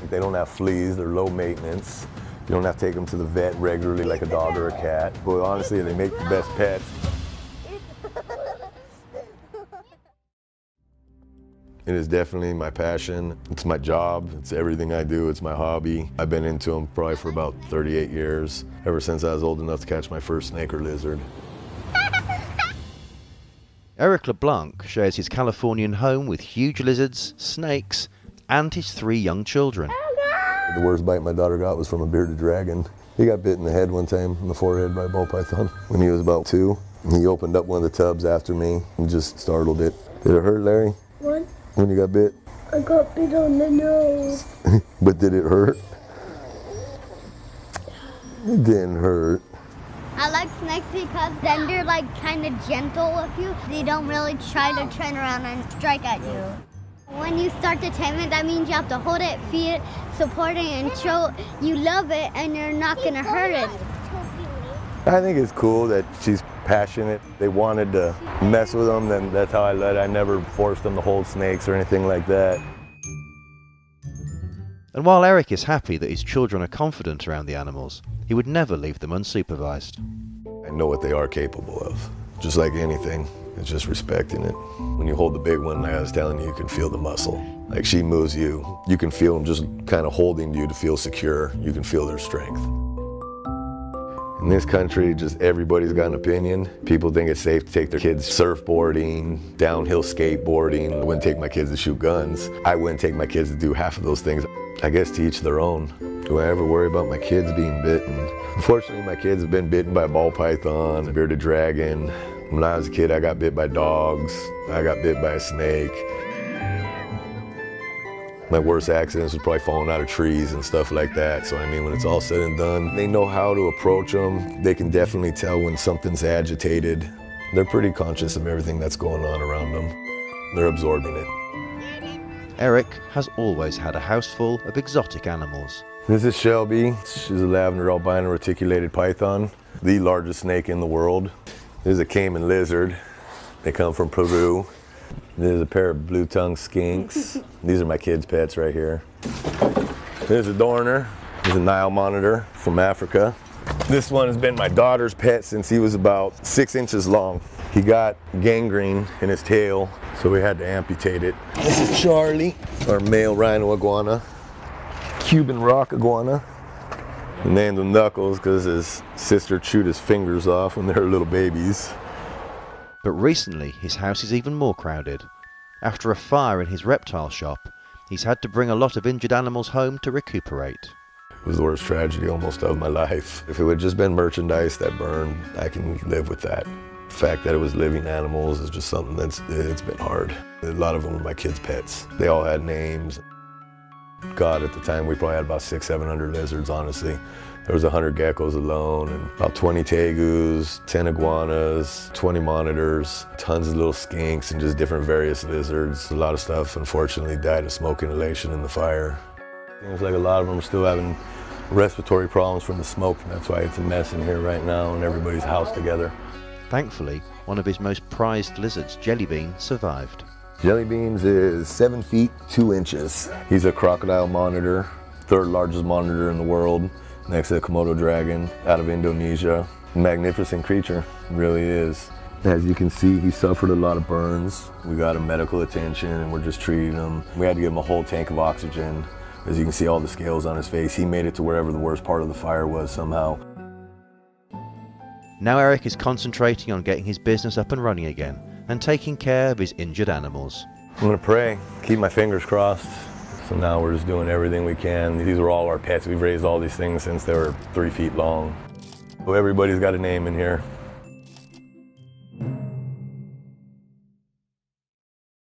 They don't have fleas, they're low maintenance. You don't have to take them to the vet regularly like a dog or a cat. But honestly, they make the best pets. It is definitely my passion. It's my job. It's everything I do. It's my hobby. I've been into them probably for about 38 years, ever since I was old enough to catch my first snake or lizard. Eric LeBlanc shares his Californian home with huge lizards, snakes, and his 3 young children. The worst bite my daughter got was from a bearded dragon. He got bit in the head one time, in the forehead, by a ball python when he was about 2. He opened up one of the tubs after me and just startled it. Did it hurt, Larry? What? When you got bit? I got bit on the nose. But did it hurt? It didn't hurt. I like snakes because then they're like kind of gentle with you. They don't really try to turn around and strike at you. When you start to tame it, that means you have to hold it, feed it, support it, and show you love it and you're not going to hurt it. I think it's cool that she's passionate. They wanted to mess with them, then that's how I let it. I never forced them to hold snakes or anything like that. And while Eric is happy that his children are confident around the animals, he would never leave them unsupervised. I know what they are capable of. Just like anything, it's just respecting it. When you hold the big one, like I was telling you, you can feel the muscle. Like she moves you, you can feel them just kind of holding you to feel secure. You can feel their strength. In this country, just everybody's got an opinion. People think it's safe to take their kids surfboarding, downhill skateboarding. I wouldn't take my kids to shoot guns. I wouldn't take my kids to do half of those things. I guess to each their own. Do I ever worry about my kids being bitten? Unfortunately, my kids have been bitten by a ball python, a bearded dragon. When I was a kid, I got bit by dogs. I got bit by a snake. My worst accidents was probably falling out of trees and stuff like that. So I mean, when it's all said and done, they know how to approach them. They can definitely tell when something's agitated. They're pretty conscious of everything that's going on around them. They're absorbing it. Eric has always had a house full of exotic animals. This is Shelby. She's a lavender albino reticulated python, the largest snake in the world. This is a caiman lizard. They come from Peru. There's a pair of blue-tongued skinks. These are my kids' pets right here. There's a Dorner. There's a Nile monitor from Africa. This one has been my daughter's pet since he was about 6 inches long. He got gangrene in his tail, so we had to amputate it. This is Charlie, our male rhino iguana. Cuban rock iguana. We named him Knuckles because his sister chewed his fingers off when they were little babies. But recently, his house is even more crowded. After a fire in his reptile shop, he's had to bring a lot of injured animals home to recuperate. It was the worst tragedy almost of my life. If it would just been merchandise that burned, I can live with that. The fact that it was living animals is just something it's been hard. A lot of them were my kids' pets. They all had names. God, at the time, we probably had about 600-700 lizards, honestly. There was 100 geckos alone, and about 20 tegus, 10 iguanas, 20 monitors, tons of little skinks, and just different various lizards. A lot of stuff, unfortunately, died of smoke inhalation in the fire. Seems like a lot of them are still having respiratory problems from the smoke, and that's why it's a mess in here right now, and everybody's housed together. Thankfully, one of his most prized lizards, Jellybean, survived. Jellybeans is 7 feet 2 inches. He's a crocodile monitor, 3rd largest monitor in the world, next to the Komodo dragon out of Indonesia. Magnificent creature, really is. As you can see, he suffered a lot of burns. We got him medical attention and we're just treating him. We had to give him a whole tank of oxygen. As you can see all the scales on his face, he made it to wherever the worst part of the fire was somehow. Now Eric is concentrating on getting his business up and running again and taking care of his injured animals. I'm gonna pray, keep my fingers crossed. So now we're just doing everything we can. These are all our pets. We've raised all these things since they were 3 feet long. So everybody's got a name in here.